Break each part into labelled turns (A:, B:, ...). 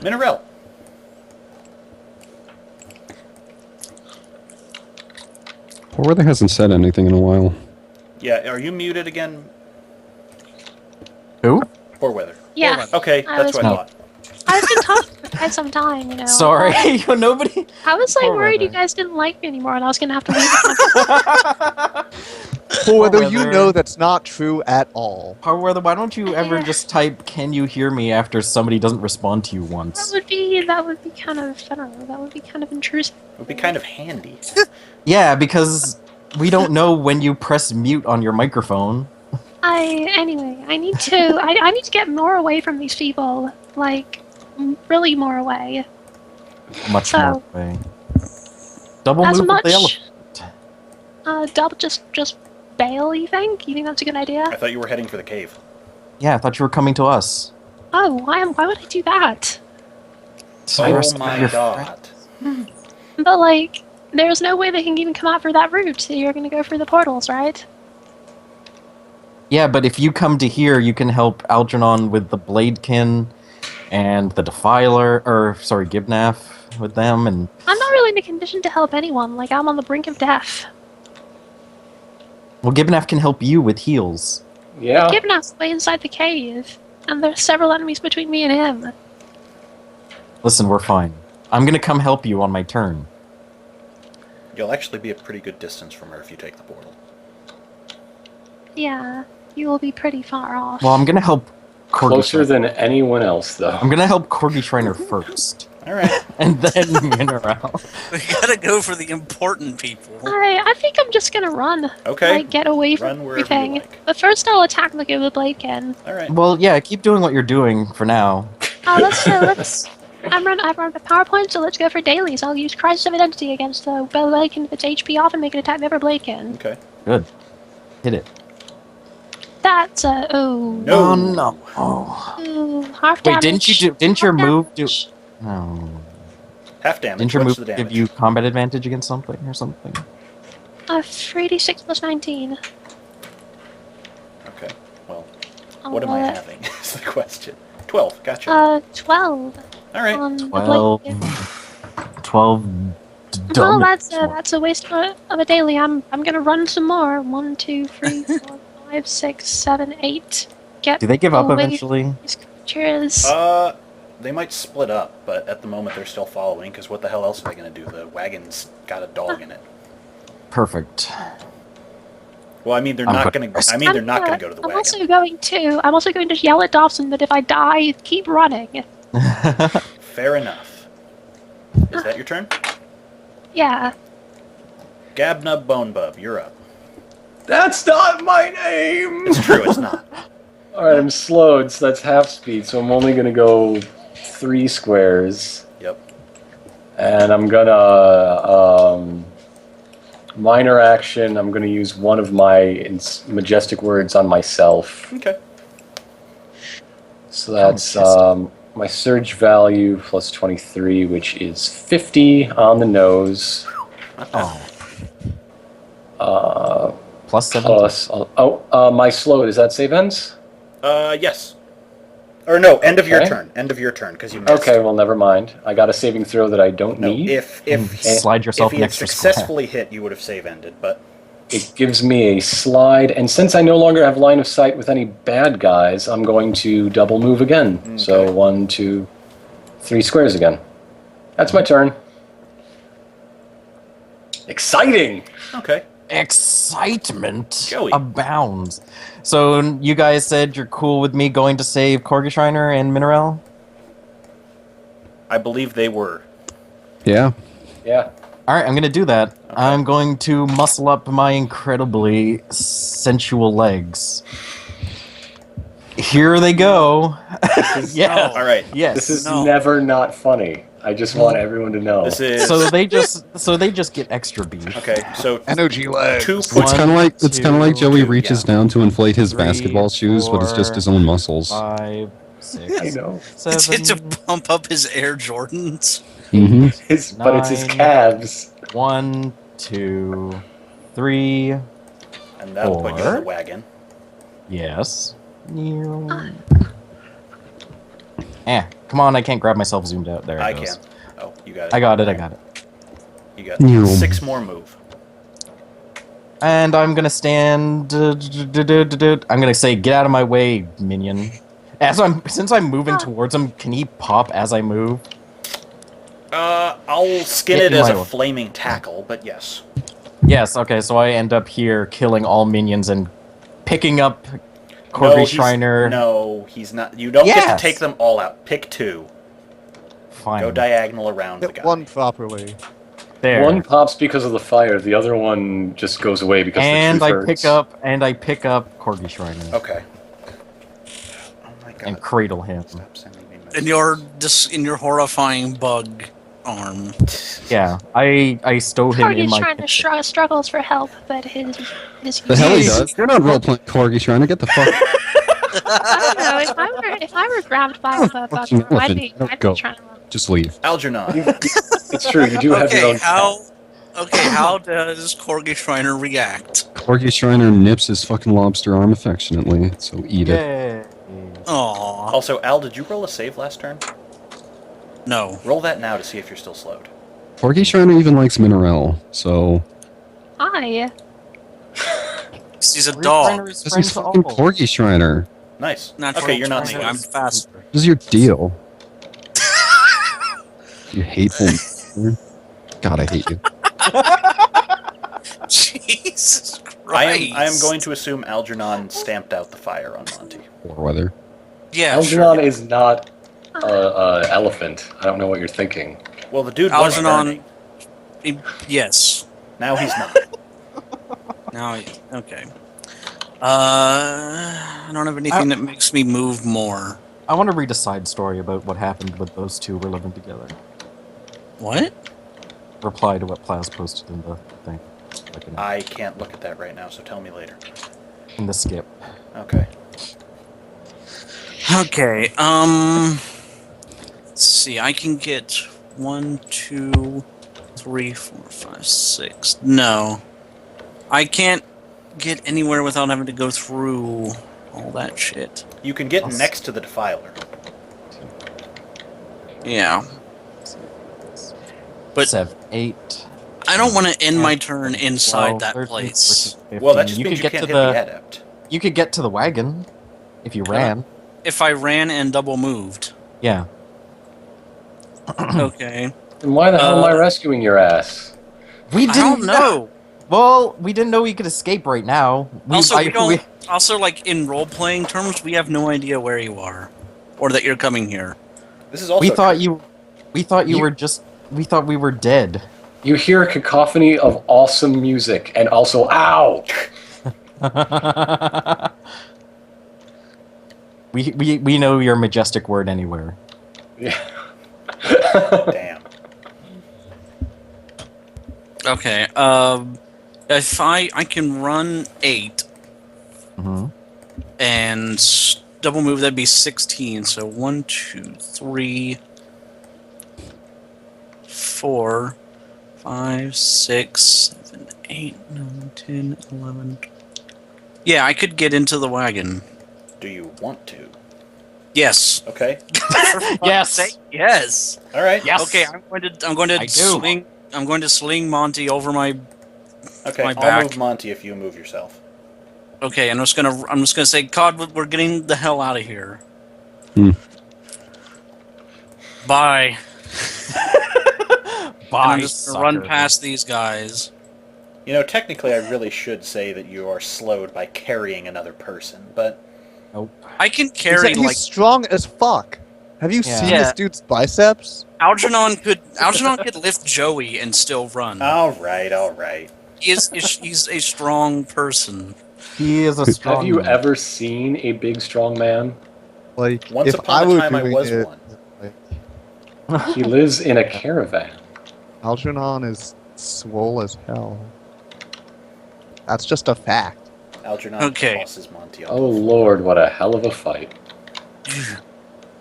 A: Mineral.
B: Poor Weather hasn't said anything in a while.
A: Yeah, are you muted again?
C: Who?
A: Poor Weather.
D: Yeah.
A: Okay, that's what I thought.
D: I've been talking for quite some time, you know.
C: Sorry, nobody.
D: I was like
C: Poor
D: worried you
C: Weather.
D: guys didn't like me anymore, and I was gonna have to leave. The
E: Poor Weather, you
C: Weather.
E: know that's not true at all.
C: Poor Weather, why don't you ever just type "Can you hear me" after somebody doesn't respond to you once?
D: that would be kind of, I don't know, that would be kind of intrusive.
A: It would be kind of handy.
C: Yeah, because we don't know when you press mute on your microphone.
D: Anyway, I need to get more away from these people, like, really more away.
C: Much more away. Double
D: As
C: move with the
D: much,
C: elephant.
D: double, just bail, you think? You think that's a good idea?
A: I thought you were heading for the cave.
C: Yeah, I thought you were coming to us.
D: Oh, why would I do that?
A: Oh my god.
D: But, like, there's no way they can even come out for that route, so you're gonna go through the portals, right?
C: Yeah, but if you come to here, you can help Algernon with the Bladekin and the Defiler, Gibnaf with them, and...
D: I'm not really in a condition to help anyone, like, I'm on the brink of death.
C: Well, Gibnaf can help you with heals.
F: Yeah.
D: Gibnaf's way inside the cave, and there's several enemies between me and him.
C: Listen, we're fine. I'm gonna come help you on my turn.
A: You'll actually be a pretty good distance from her if you take the portal.
D: Yeah, you will be pretty far off.
C: Well, I'm gonna help Corgi
F: Closer
C: Shriner.
F: than anyone else, though.
C: I'm gonna help Corgi Shriner first.
A: Alright.
C: And then Mineral.
G: We gotta go for the important people.
D: I think I'm just gonna run.
A: Okay.
D: Like, get away from
A: Run wherever you
D: everything.
A: like.
D: But first I'll attack the Bladekin.
A: Alright.
C: Well, yeah, keep doing what you're doing for now.
D: Oh, let's... I've run a PowerPoint, so let's go for dailies. I'll use Crisis of Identity against the Bladekin with its HP off and make it attack the other Bladekin.
A: Okay.
C: Good. Hit it.
D: That's oh.
A: No.
C: Oh no. Oh.
D: Ooh, half
C: Wait,
D: damage.
C: didn't your
D: Half
C: move do...
D: damage.
C: No.
A: Half damage.
C: Didn't your
A: What's
C: move
A: the
C: give
A: damage?
C: you combat advantage against something or something?
D: 3d6 plus 19.
A: Okay. Well,
D: Oh,
A: what am I having? Is the question. 12. Gotcha.
D: 12.
A: Alright.
D: On the
C: 12...
D: Bladekin.
C: 12...
D: Well,
C: damage.
D: that's a waste of a daily. I'm gonna run some more. 1, 2, 3, 4, 5, 6, 7, 8. Get
C: Do they give up
D: away
C: eventually?
D: from these creatures.
A: They might split up, but at the moment they're still following, because what the hell else are they going to do? The wagon's got a dog in it.
C: Perfect.
A: Well, I mean, they're
C: I'm
A: not
C: put-
A: going to... I mean, they're not going to go to the
D: I'm
A: wagon.
D: also going to yell at Dobson that if I die, keep running.
A: Fair enough. Is that your turn?
D: Yeah.
A: Gabnub Bonebub, you're up.
F: That's not my name!
A: It's true, it's not.
F: Alright, I'm slowed, so that's half speed, so I'm only gonna go 3 squares.
A: Yep.
F: And I'm gonna, minor action, I'm gonna use one of my majestic words on myself.
A: Okay.
F: So that's, my surge value plus 23, which is 50 on the nose.
C: Oh. Plus 7.
F: Plus, my slow, does that save ends?
A: Yes. Or no, end of your
F: Okay.
A: turn. End of your turn, because you missed.
F: Okay, well, never mind. I got a saving throw that I don't
A: No,
F: need.
A: if
C: Slide yourself
A: he
C: an
A: had
C: extra square.
A: successfully hit, you would have save ended, but...
F: It gives me a slide, and since I no longer have line of sight with any bad guys, I'm going to double move again.
A: Okay.
F: So 1, 2, 3 squares again. That's my turn. Exciting!
A: Okay.
C: Excitement
A: Joey.
C: abounds. So you guys said you're cool with me going to save Corgi Shriner and Mineral?
A: I believe they were.
B: Yeah.
F: Yeah.
C: Alright, I'm gonna do that. I'm going to muscle up my incredibly sensual legs. Here they go. Yeah.
A: All right.
C: Yes.
F: This is never not funny. I just want everyone to know.
A: This is...
C: So they just get extra beef.
A: Okay, so...
E: Energy legs.
A: 2
B: It's kind of like Joey
C: two,
B: reaches down to inflate his
C: 3,
B: basketball shoes, but it's just his own muscles.
C: 5,
F: I
C: 6,
F: know.
C: 7,
G: It's to pump up his Air Jordans.
B: Mm-hmm.
F: But it's his
C: 9.
F: calves.
C: 1, 2, 3.
A: And that'll put you in the
C: 4.
A: wagon.
C: Yes. Come on, I can't grab myself zoomed out. There it
A: I
C: goes.
A: can. Oh, you got it.
C: I got it. I got it.
A: You got
B: No.
A: 6 more move.
C: And I'm gonna stand. I'm gonna say, "Get out of my way, minion." Since I'm moving towards him, can he pop as I move?
A: I'll skin
C: Get
A: it
C: in
A: as
C: my
A: a
C: way.
A: flaming tackle, but yes.
C: Yes. Okay. So I end up here, killing all minions and picking up
A: No,
C: Corby Shriner.
A: No, he's not. You don't get
C: Yes!
A: to take them all out. Pick 2.
C: Fine.
A: Go diagonal around the
E: Hit
A: guy.
E: one properly.
C: There.
F: One pops because of the fire. The other one just goes away because
C: And
F: the
C: I
F: truth
C: pick
F: hurts.
C: up Corgi Shriner
A: Okay. Oh my god.
C: and cradle him.
A: Stop sending me
G: In
A: messages.
G: your horrifying bug arm.
C: Yeah, I stowed him in
D: Corgi's
C: my.
D: trying to struggles for help, but his
B: The hell he
C: Jeez.
B: does? You're not role-playing Corgi trying to get the fuck...
D: I don't know. If I were grabbed by a bug
B: Fucking
D: arm, I'd
B: elephant.
D: be
B: Don't go.
D: trying to run.
B: Just leave.
A: Algernon.
F: It's true. You do have your own.
G: How does Corgi Shriner react?
B: Corgi Shriner nips his fucking lobster arm affectionately, so eat it.
C: Yay.
G: Aww.
A: Also, Al, did you roll a save last turn?
G: No.
A: Roll that now to see if you're still slowed.
B: Corgi Shriner even likes Mineral, so...
D: Hi.
G: He's a
C: Corgi
G: dog.
C: Shriner is
B: Because
C: friend
B: he's
C: to
B: fucking
C: all.
B: Corgi Shriner.
A: Nice.
G: Not
A: Okay, you're not
G: Corgi,
A: slowed.
G: I'm faster.
B: This is your deal. You hateful... m***er. God, I hate you.
G: Jesus Christ.
A: I am going to assume Algernon stamped out the fire on Monty.
B: Or weather.
G: Yeah,
F: Algernon
G: sure.
F: is not a elephant. I don't know what you're thinking.
A: Well, the dude was
G: Algernon.
A: burning.
G: Yes.
A: Now he's not.
G: Now, okay. I don't have anything that makes me move more.
C: I want to read a side story about what happened when those two were living together.
G: What?
C: Reply to what Plaz posted in the thing. Like
A: I can't look at that right now, so tell me later.
C: in the skip.
A: Okay.
G: Okay, let's see, I can get 1, 2, 3, 4, 5, 6. No. I can't get anywhere without having to go through all that shit.
A: You can get next to the Defiler.
G: Yeah. But
C: 7, 8.
G: I don't want to end my turn
C: 12,
G: inside that
C: 13,
G: place.
C: 14,
A: Well, that just
C: 15.
A: means you
C: could
A: can't
C: get
A: hit
C: to
A: the
C: the.
A: Adept.
C: You could get to the wagon if you ran.
G: If I ran and double moved.
C: Yeah.
G: Okay.
F: Then why the hell am I rescuing your ass?
C: We
G: I don't know.
C: Well, we didn't know we could escape right now.
G: Also, like in role-playing terms, we have no idea where you are, or that you're coming here.
A: This is also
C: we thought you were just. We thought we were dead.
F: You hear a cacophony of awesome music, and also, ow!
C: we know your majestic word anywhere.
F: Yeah.
A: Damn.
G: Okay. If I can run 8
C: Mm-hmm.
G: and double move, that'd be 16. So 1, 2, 3, 4, 5, 6, 7, 8, 9, 10, 11. Yeah, I could get into the wagon.
A: Do you want to?
G: Yes.
A: Okay.
C: Yes.
G: Yes.
A: All right.
C: Yes.
G: Okay, I'm going to
C: I do.
G: sling. I'm going to sling Monty over my.
A: Okay.
G: My
A: I'll
G: back.
A: move Monty if you move yourself.
G: Okay, I'm just gonna say, God, we're getting the hell out of here.
B: Hmm.
G: Bye.
C: Bye.
G: And I'm just gonna run
C: sucker.
G: past these guys.
A: You know, technically, I really should say that you are slowed by carrying another person, but
C: Nope.
G: I can
E: He's,
G: carry
E: he's
G: like
E: strong as fuck. Have you
C: Yeah.
E: seen
G: Yeah.
E: this dude's biceps?
G: Algernon could lift Joey and still run.
A: all right, all right.
G: He's a strong person.
C: He is a strong.
F: Have you
C: man.
F: ever seen a big, strong man?
E: Like,
A: Once
E: if
A: upon
E: I
A: a
E: were
A: time, I
E: doing
A: was
E: it,
A: one.
E: like,
F: He lives in a caravan.
E: Algernon is swole as hell. That's just a fact.
A: Algernon
G: Okay.
A: tosses Monty off.
F: Oh lord, what a hell of a fight.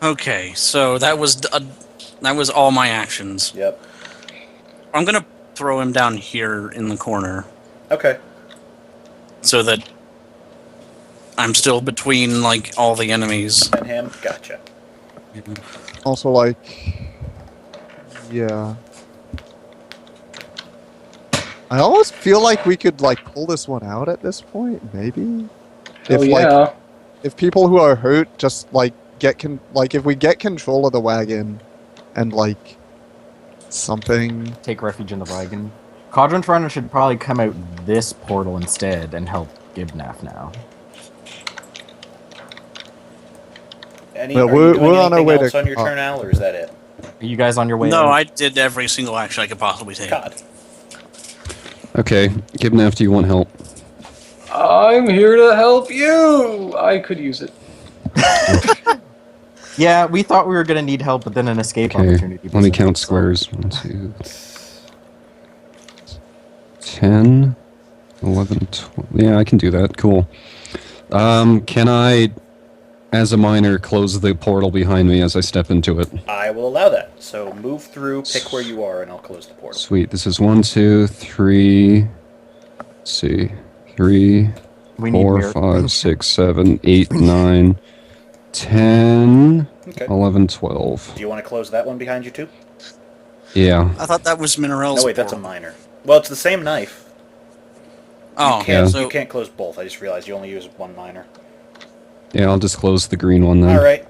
G: Okay, so that was all my actions.
A: Yep.
G: I'm gonna throw him down here in the corner
A: Okay.
G: so that I'm still between like all the enemies.
A: And him. Gotcha.
E: Also, like, yeah. I almost feel like we could like pull this one out at this point, maybe.
F: Hell
E: If
F: yeah.
E: like, if people who are hurt just like if we get control of the wagon, and like something.
C: Take refuge in the wagon. Quadrant Runner should probably come out this portal instead and help Gibnaf now.
E: Well,
A: Are
E: we're
A: you doing
E: on our
A: anything
E: way to-
A: else on your turn, Al, or is that it?
C: Are you guys on your way?
G: No,
C: out?
G: I did every single action I could possibly take.
A: God.
B: Okay, Gibnaf, do you want help?
F: I'm here to help you. I could use it.
C: Yeah, we thought we were gonna need help, but then an escape
B: Okay,
C: opportunity.
B: let me
C: presented
B: count
C: itself.
B: squares. 1, 2, 10, 11, 12. Yeah, I can do that. Cool. Can I, as a miner, close the portal behind me as I step into it?
A: I will allow that. So move through, pick where you are, and I'll close the portal.
B: Sweet. This is 1, 2, 3. Let's see. 3,
C: We need
B: 4,
C: mirror.
B: 5, 6, 7, 8, 9, 10,
A: Okay.
B: 11, 12.
A: Do you want to close that one behind you too?
B: Yeah.
G: I thought that was Mineral's.
A: No, wait, that's a
G: portal.
A: minor. Well, it's the same knife.
G: Oh,
A: You can't,
G: so
A: you can't close both. I just realized you only use one minor.
B: Yeah, I'll just close the green one then.
A: All right.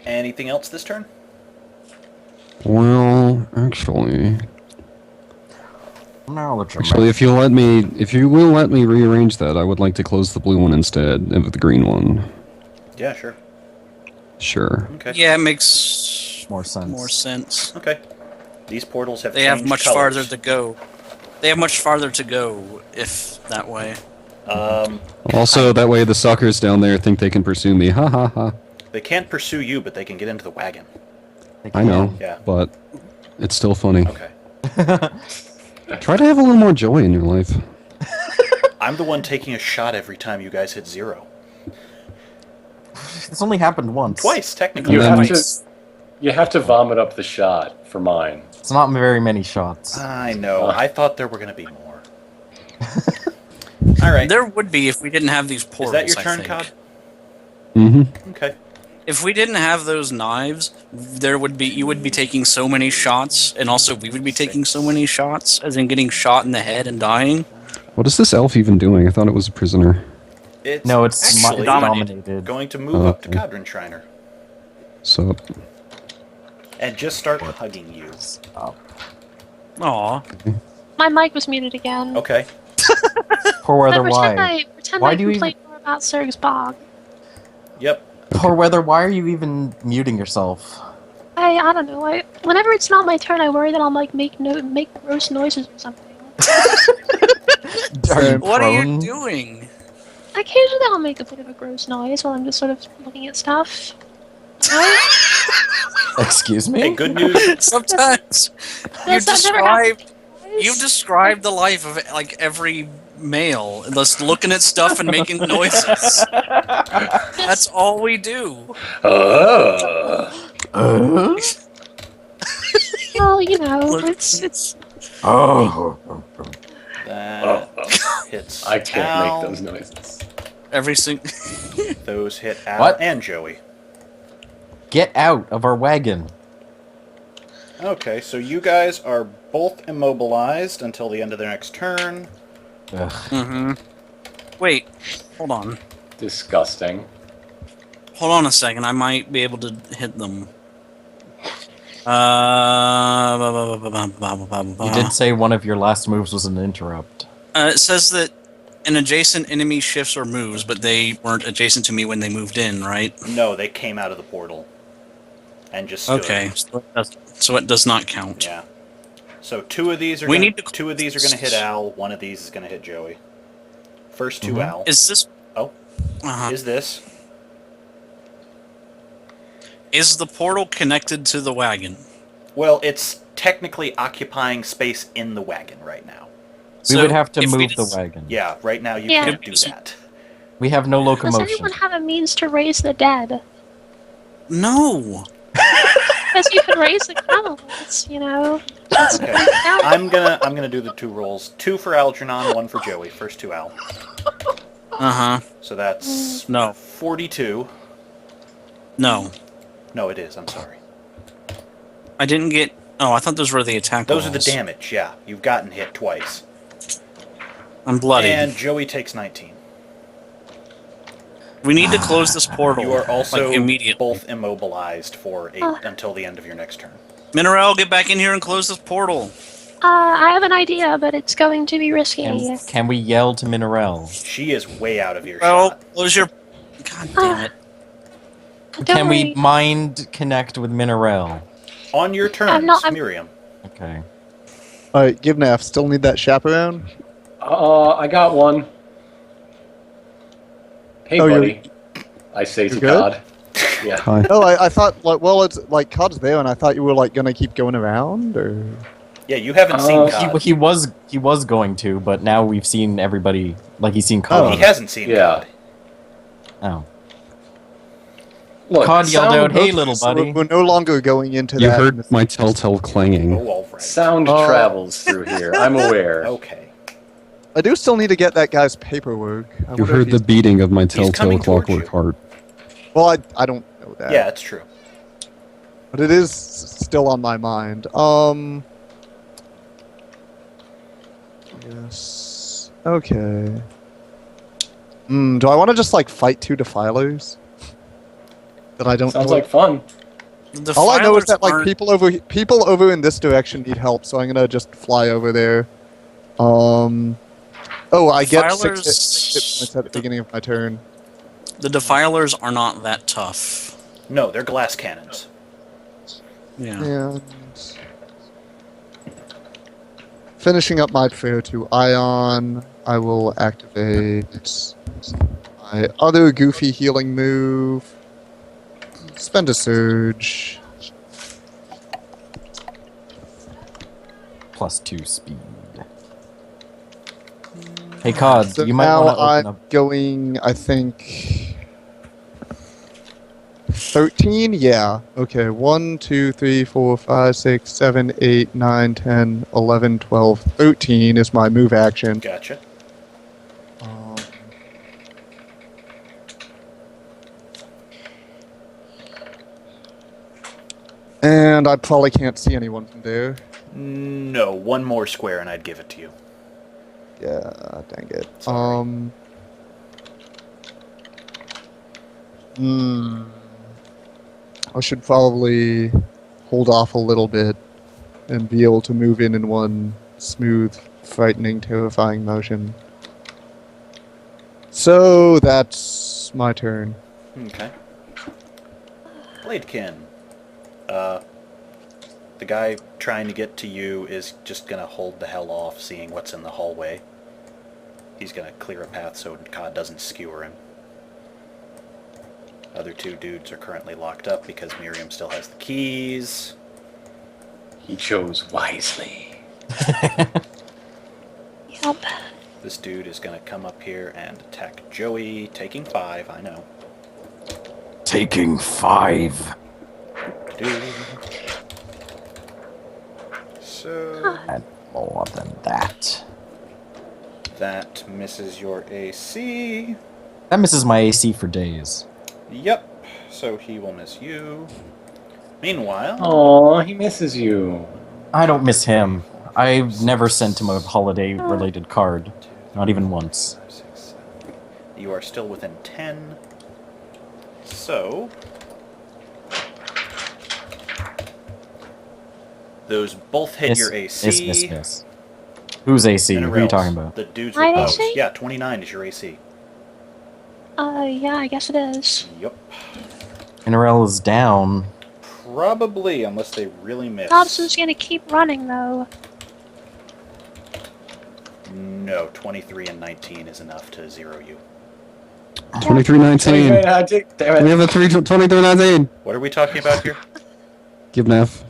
A: Anything else this turn?
B: Well, actually,
C: Now let your
B: if you will let me rearrange that, I would like to close the blue one instead of the green one.
A: Yeah, sure.
B: Sure.
A: Okay.
G: yeah, it makes
C: more sense.
G: more sense.
A: Okay. These portals have
G: They have
A: changed
G: much
A: colors.
G: farther to go. They have much farther to go if that way.
B: Also, that way the suckers down there think they can pursue me. Ha ha ha.
A: They can't pursue you, but they can get into the wagon.
C: They
B: I know,
A: Yeah.
B: but it's still funny.
A: Okay.
B: Try to have a little more joy in your life.
A: I'm the one taking a shot every time you guys hit 0.
C: It's only happened once.
A: Twice, technically.
F: You
B: then-
F: have to vomit up the shot for mine.
C: It's not very many shots.
A: I know. I thought there were going to be more. All right.
G: There would be if we didn't have these
A: Is
G: portals.
A: that your
G: I
A: turn,
G: think.
A: Cod?
B: Mm-hmm.
A: Okay.
G: If we didn't have those knives, you would be taking so many shots, and also we would be taking so many shots, as in getting shot in the head and dying.
B: What is this elf even doing? I thought it was a prisoner.
A: It's
C: No, it's
A: actually
C: dominated.
A: going to move up to
B: Okay.
A: Cadron Shriner
B: So,
A: and just start hugging you.
G: Aw.
D: My mic was muted again.
A: Okay.
C: Poor weather,
D: But
C: why?
D: pretend
C: Why
D: I
C: do you
D: complain more about Surg's Bog.
A: Yep.
C: Poor weather, why are you even muting yourself?
D: I don't know. Whenever it's not my turn, I worry that I'll like make gross noises or something.
C: Are you
G: What are you
C: prone?
G: doing?
D: Occasionally, I'll make a bit of a gross noise while I'm just sort of looking at stuff. Right?
C: Excuse me?
A: Hey, good news.
G: Sometimes you
D: Does that never happen?
G: you've described the life of like every male, just looking at stuff and making noises. That's all we do.
D: Well, you know, it's
C: Oh.
A: That hits
F: I can't
A: Al.
F: make those noises.
G: Every single.
A: Those hit Al
C: What?
A: and Joey.
C: Get out of our wagon.
A: Okay, so you guys are both immobilized until the end of their next turn.
C: Ugh.
G: Mm-hmm. Wait, hold on.
F: Disgusting.
G: Hold on a second. I might be able to hit them.
C: You did say one of your last moves was an interrupt.
G: It says that an adjacent enemy shifts or moves, but they weren't adjacent to me when they moved in, right?
A: No, they came out of the portal and just stood.
G: Okay, so it does not count.
A: Yeah. So two of these are
G: We
A: gonna,
G: need to-
A: two of these are going to hit Al. One of these is going to hit Joey. First two Al.
G: Is this?
A: Oh.
G: Uh-huh.
A: Is this?
G: Is the portal connected to the wagon?
A: Well, it's technically occupying space in the wagon right now.
C: We would have to
G: if we
C: move the
G: just-
C: wagon.
A: Yeah, right now you
D: Yeah.
A: can't do that.
C: We have no
D: Does
C: locomotion.
D: anyone have a means to raise the dead?
G: No.
D: Because you can raise the camels, you know. Just
A: Okay.
D: point out.
A: I'm gonna do the two rolls. 2 for Algernon, 1 for Joey. First two Al.
G: Uh-huh.
A: So that's
G: No.
A: 42.
G: No.
A: No, it is. I'm sorry.
G: I didn't get... Oh, I thought those were the attack
A: Those are the
G: rolls.
A: damage, yeah. You've gotten hit twice.
G: I'm bloody.
A: And Joey takes 19.
G: We need to close this portal.
A: You are also
G: like, immediately.
A: both immobilized for until the end of your next turn.
G: Mineral, get back in here and close this portal.
D: I have an idea, but it's going to be risky.
C: Can we yell to Mineral?
A: She is way out of
G: Oh,
A: earshot.
G: close your... God damn it.
D: Don't
C: Can
D: worry.
C: we mind connect with Mineral?
A: On your turn, Miriam.
C: Okay.
E: Alright, Givnaf, still need that chaperone?
F: I got one. Hey,
E: Oh,
F: buddy. I say to
E: you're good?
F: God. Yeah.
B: Hi.
E: Oh, I thought, like, well, it's, like, Cod's there, and I thought you were, like, gonna keep going around, or...
A: Yeah, you haven't seen Cod.
C: He was going to, but now we've seen everybody. Like he's seen
A: Oh,
C: Cod.
A: he hasn't seen
F: Yeah.
A: Cod.
C: Oh.
F: Look,
C: Cod yelled out, "Hey,
E: Okay,
C: little
E: so
C: buddy!"
E: We're no longer going into
B: You
E: that.
B: heard my telltale clanging.
A: Oh, all right.
F: sound travels through here. I'm aware.
A: Okay.
E: I do still need to get that guy's paperwork. I
B: You
E: wonder if
B: heard the
E: he's-
B: beating of my
A: coming
B: telltale
A: towards
B: clockwork
A: you.
B: heart.
E: Well, I don't know that.
A: Yeah, it's true.
E: But it is still on my mind. Yes. Okay. Do I want to just, like, fight two defilers? That I don't
F: Sounds
E: know.
F: like fun.
G: The
E: All I know is
G: filers
E: that, like,
G: aren't-
E: people over in this direction need help, so I'm gonna just fly over there. Oh, I get
G: Filers-
E: 6 hit points at the beginning of my turn.
G: The defilers are not that tough.
A: No, they're glass cannons.
G: Yeah.
E: And finishing up my prayer to Ion, I will activate my other goofy healing move. Spend a surge.
C: +2 speed. Hey, Cod,
E: So
C: you might
E: now
C: want to open
E: I'm
C: up.
E: going, I think, 13? Yeah. Okay. 1, 2, 3, 4, 5, 6, 7, 8, 9, 10, 11, 12, 13 is my move action.
A: Gotcha.
E: And I probably can't see anyone from there.
A: No, one more square and I'd give it to you.
E: Yeah, dang it.
A: Sorry.
E: I should probably hold off a little bit and be able to move in one smooth, frightening, terrifying motion. So that's my turn.
A: Okay. Bladekin. The guy trying to get to you is just gonna hold the hell off, seeing what's in the hallway. He's gonna clear a path so Cod doesn't skewer him. Other two dudes are currently locked up because Miriam still has the keys.
F: He chose wisely.
D: Yep.
A: This dude is gonna come up here and attack Joey, taking 5, I know.
C: Taking 5.
A: Dude. So
C: And more than that.
A: that misses your AC.
C: That misses my AC for days.
A: Yep. So he will miss you. Meanwhile,
F: Aw, he misses you.
C: I don't miss him. I've never sent him a holiday-related card. Not even once.
A: 5, 6, 7. You are still within 10. So those both hit your AC.
C: Miss. Who's AC? Who are you
A: Minerals.
C: talking about?
A: The dudes
D: My
A: with bows.
D: AC?
A: Yeah, 29 is your AC.
D: Yeah, I guess it is.
A: Yep.
C: Mineral is down.
A: Probably, unless they really miss.
D: Dobson's gonna keep running, though.
A: No, 23 and 19 is enough to zero you.
B: 2319.
F: Damn
B: We
F: it.
B: have a 2319.
A: What are we talking about here?
B: Give Neff.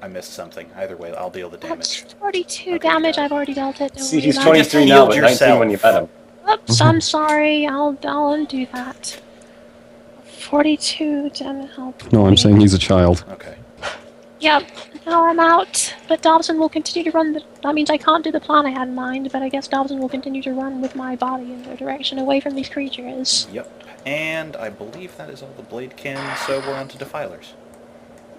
A: I missed something. Either way, I'll deal the
D: That's
A: damage.
D: 42
A: Okay,
D: damage.
A: got it.
D: I've already dealt it. Don't
F: See,
D: worry
F: he's
D: about it.
F: 23 now,
A: healed
F: but 19
A: yourself.
F: when you met him.
D: Oops, I'm sorry. I'll undo that. 42 damage.
B: No, I'm saying he's a child.
A: Okay.
D: Yep. No, I'm out. But Dobson will continue to run the... That means I can't do the plan I had in mind, but I guess Dobson will continue to run with my body in their direction away from these creatures.
A: Yep. And I believe that is all the Bladekin, so we're on to Defilers.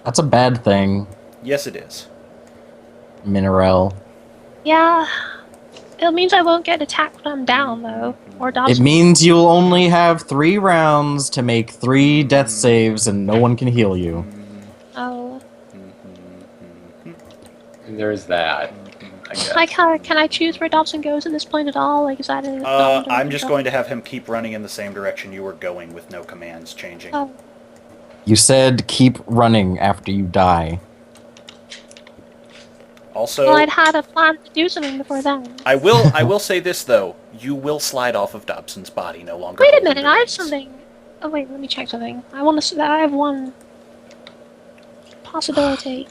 C: That's a bad thing,
A: Yes, it is.
C: Mineral.
D: Yeah. It means I won't get attacked when I'm down, though. Or
C: It
D: Dobson.
C: means you'll only have 3 rounds to make 3 death saves, and no one can heal you.
D: Oh.
F: There is that, I guess.
D: Can I choose where Dobson goes at this point at all? Like, is that a...
A: I'm just going to have him keep running in the same direction you were going with no commands changing.
D: Oh.
C: You said keep running after you die.
A: Also,
D: Well, I'd had a plan to do something before then.
A: I will say this though: you will slide off of Dobson's body, no longer.
D: Wait a
A: holding
D: minute,
A: the
D: I have
A: reins.
D: something... Oh wait, let me check something. I have one... possibility.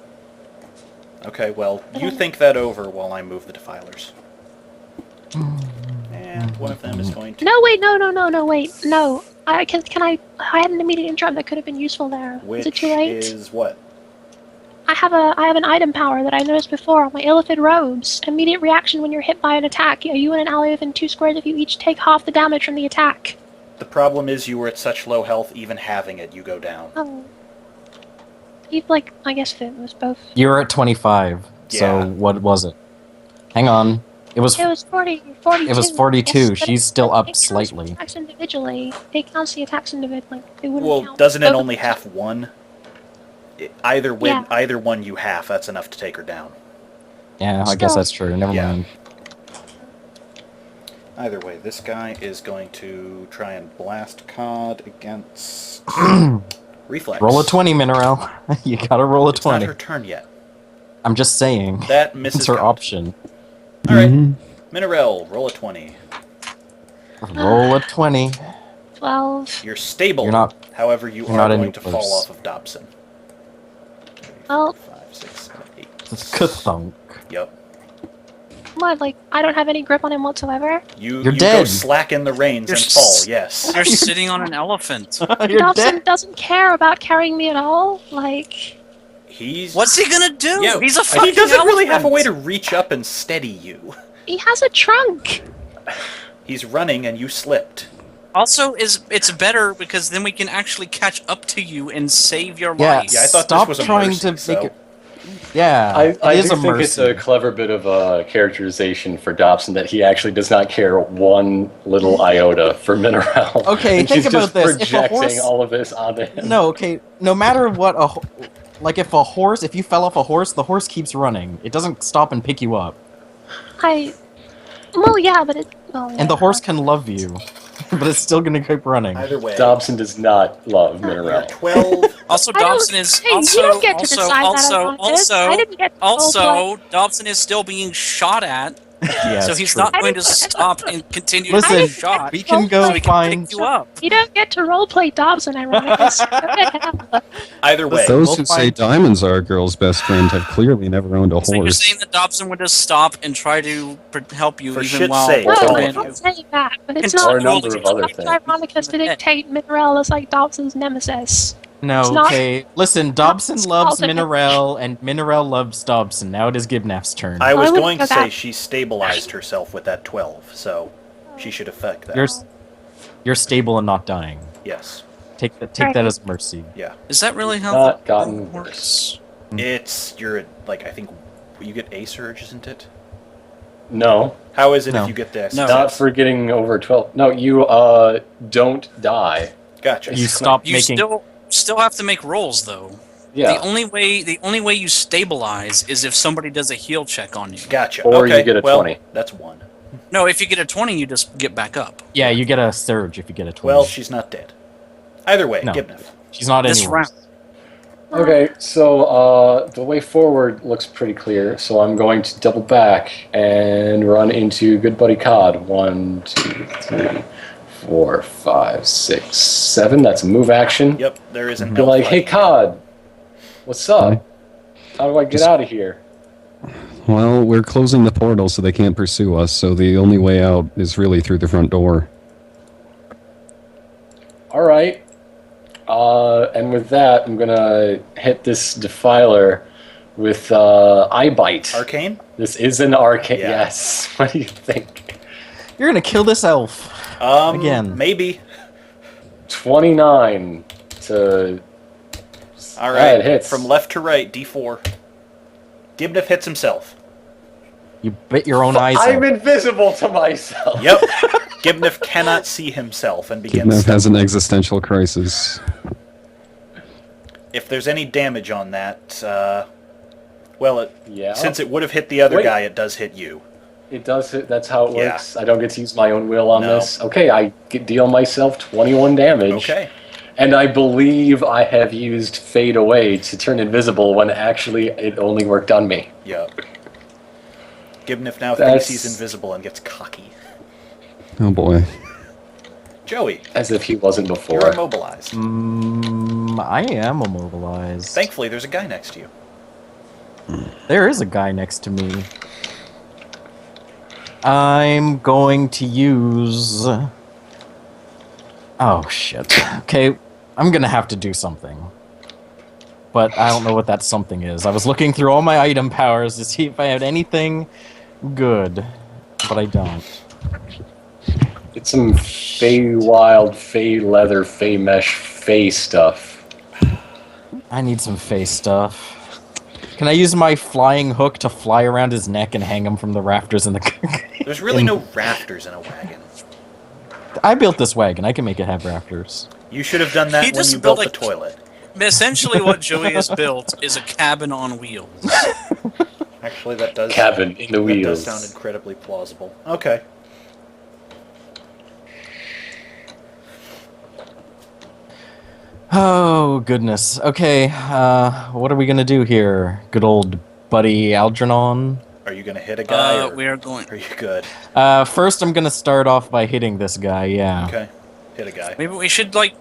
A: Okay, well, you think that over while I move the Defilers. And one of them is going to...
D: No, wait, no, wait, no. I had an immediate interrupt that could have been useful there.
A: Which
D: Is it too late?
A: is what?
D: I have an item power that I noticed before on my Illithid robes. Immediate reaction when you're hit by an attack. You and an ally within 2 squares if you each take half the damage from the attack.
A: The problem is you were at such low health, even having it, you go down.
D: Oh. Like, I guess if it was both.
C: You were at 25,
A: Yeah.
C: so what was it? Hang on. It was
D: It was 42.
C: It was 42.
D: Yes, but
C: She's still up
D: it counts
C: slightly.
D: Attacks individually. It counts the attacks individually. Like, it wouldn't
A: Well,
D: count
A: doesn't it
D: both
A: only
D: of them.
A: half one? Either one you half, that's enough to take her down.
C: Yeah, I guess
D: Still.
C: that's true. Never
A: Yeah.
C: mind.
A: Either way, this guy is going to try and blast Cod against Reflex.
C: Roll a 20, Mineral. You gotta roll a
A: It's not
C: 20.
A: her turn yet.
C: I'm just saying.
A: That misses
C: It's her
A: Cod.
C: option.
A: Alright,
B: Mhm.
A: Minerel, roll a 20.
C: Roll a 20.
D: 12.
A: You're stable.
C: You're not-
A: However, you
C: you're
A: are
C: not any
A: going to fall
C: worse.
A: off of Dobson.
D: Well,
A: 5, 6, 7, 8.
C: Kathunk.
A: Yep.
D: what, like, I don't have any grip on him whatsoever?
A: You
C: You're
A: go
C: dead.
A: slacken the reins
G: You're
A: and fall,
G: s-
A: yes.
G: You're sitting on an elephant.
C: You're
D: Dobson
C: dead.
D: doesn't care about carrying me at all. Like,
A: He's...
G: What's he gonna do?
A: Yeah,
G: He's a fucking
A: he doesn't really have a
G: elephant.
A: way to reach up and steady you.
D: he has a trunk.
A: He's running and you slipped.
G: Also, it's better because then we can actually catch up to you and save your
C: Yeah,
G: life.
A: Yeah, I thought
C: stop
A: this was a
C: trying
A: mercy,
C: to
A: so...
C: make it. Yeah,
F: I
C: it is
F: do
C: a
F: think
C: mercy.
F: it's a clever bit of characterization for Dobson that he actually does not care one little iota for Mineral.
C: Okay,
F: and
C: think
F: she's
C: about
F: just
C: this. If a
F: projecting
C: horse-
F: all of this onto him.
C: No, okay. No matter what, like if you fell off a horse, the horse keeps running. It doesn't stop and pick you up.
D: Well, yeah, but it... Well, yeah.
C: And the horse can love you, but it's still gonna keep running.
A: Either way,
F: Dobson does not love
A: you're
F: Mineral.
A: 12.
G: Also,
D: I don't-
G: Dobson is
D: hey,
G: also
D: you don't get to
G: also
D: decide that, Alphonsus. I didn't get to
G: also Dobson is still being shot at,
C: Yeah,
G: so
C: it's
G: he's
C: true.
G: not
D: I
G: going to
D: didn't-
G: stop and continue
C: Listen,
G: to
D: I
G: be
D: didn't
G: shot.
C: We can go
G: so he can
C: find.
G: pick you up.
D: You don't get to roleplay Dobson, ironically. So go ahead.
A: Either way,
B: Those
C: we'll
B: who say
C: find-
B: diamonds are a girl's best friend have clearly never owned a
G: So you're
B: horse.
G: saying that Dobson would just stop and try to help you
A: For
G: even
A: shit's
G: while
A: sake,
D: No,
A: all
D: I'm
A: of
D: not
A: you.
D: saying that, but it's
G: Or
D: not...
F: Or a number of other
D: It's
F: things.
D: ironic as to dictate Mineral as like Dobson's nemesis.
C: No,
D: It's not-
C: okay. Listen, Dobson
D: it's
C: loves
D: called a-
C: Mineral, and Mineral loves Dobson. Now it is Gibnaf's turn.
A: I was
D: I wouldn't
A: going
D: go
A: to say
D: that-
A: she stabilized herself with that 12, so she should affect that.
C: You're stable and not dying.
A: Yes.
C: Take that as mercy.
A: Yeah.
G: Is that really how
F: Not
G: that
F: gotten
G: works?
A: It's, you're at, like, I think you get a surge, isn't it?
F: No,
A: How is it
C: No.
A: if you get this?
G: No.
F: not for getting over 12. No, you don't die.
A: Gotcha.
C: You stop
G: You
C: making.
G: still have to make rolls though.
F: Yeah.
G: The only way you stabilize is if somebody does a heal check on you.
A: Gotcha.
F: Or you
A: okay,
F: get a
A: well,
F: 20.
A: That's one.
G: No, if you get a 20, you just get back up.
C: Yeah, you get a surge if you get a 20.
A: Well, she's not dead. Either way,
C: No.
A: Gibnef.
C: She's not
G: This
C: anywhere.
G: round.
F: Okay, so the way forward looks pretty clear, so I'm going to double back and run into Good Buddy Cod. 1, 2, 3, 4, 5, 6, 7. That's a move action.
A: Yep, there isn't
F: Be
A: no
F: like, hey
A: fight.
F: Cod, what's up?
B: Hi.
F: How do I get
B: Just-
F: out of here?
B: Well, we're closing the portal so they can't pursue us, so the only way out is really through the front door.
F: Alright. And with that, I'm gonna hit this Defiler with Eye Bite.
A: Arcane?
F: This is an arcane.
A: Yeah.
F: Yes. What do you think?
C: You're gonna kill this elf. Again.
A: Maybe.
F: 29 to.
A: All
F: Yeah,
A: right.
F: it hits.
A: From left to right, D4. Gibniff hits himself.
C: You bit your own eyes
F: I'm
C: out.
F: invisible to myself.
A: Yep. Gibniff cannot see himself and begins.
B: Gibniff has an existential crisis.
A: If there's any damage on that, well,
F: Yeah.
A: since it would have hit the other
F: Wait.
A: guy, it does hit you.
F: It does. That's how it
A: Yeah.
F: works. I don't get to use my own will on
A: No.
F: this. Okay, I deal myself 21 damage.
A: Okay.
F: And I believe I have used Fade Away to turn invisible when actually it only worked on me.
A: Yep. Gibniff now
F: That's-
A: thinks he's invisible and gets cocky.
B: Oh boy.
A: Joey,
F: As if he wasn't
A: you're
F: before.
A: immobilized.
C: I am immobilized.
A: Thankfully, there's a guy next to you.
C: There is a guy next to me. I'm going to use... Oh, shit. Okay, I'm gonna have to do something. But I don't know what that something is. I was looking through all my item powers to see if I had anything good. But I don't.
F: It's some Fey Wild, Fey Leather, Fey Mesh, Fey stuff.
C: I need some face stuff. Can I use my flying hook to fly around his neck and hang him from the rafters in the...
A: There's really no rafters in a wagon.
C: I built this wagon. I can make it have rafters.
A: You should have done that
G: He
A: when
G: just
A: you built
G: built
A: the
G: a-
A: toilet.
G: Essentially, what Joey has built is a cabin on wheels.
A: Actually, that does
F: Cabin in the
A: that
F: wheels.
A: does sound incredibly plausible. Okay.
C: Oh, goodness. Okay, what are we gonna do here? Good old buddy Algernon?
A: Are you gonna hit a guy? Or
G: We are going.
A: are you good?
C: First I'm gonna start off by hitting this guy, yeah.
A: Okay. Hit a guy.
G: Maybe we should like.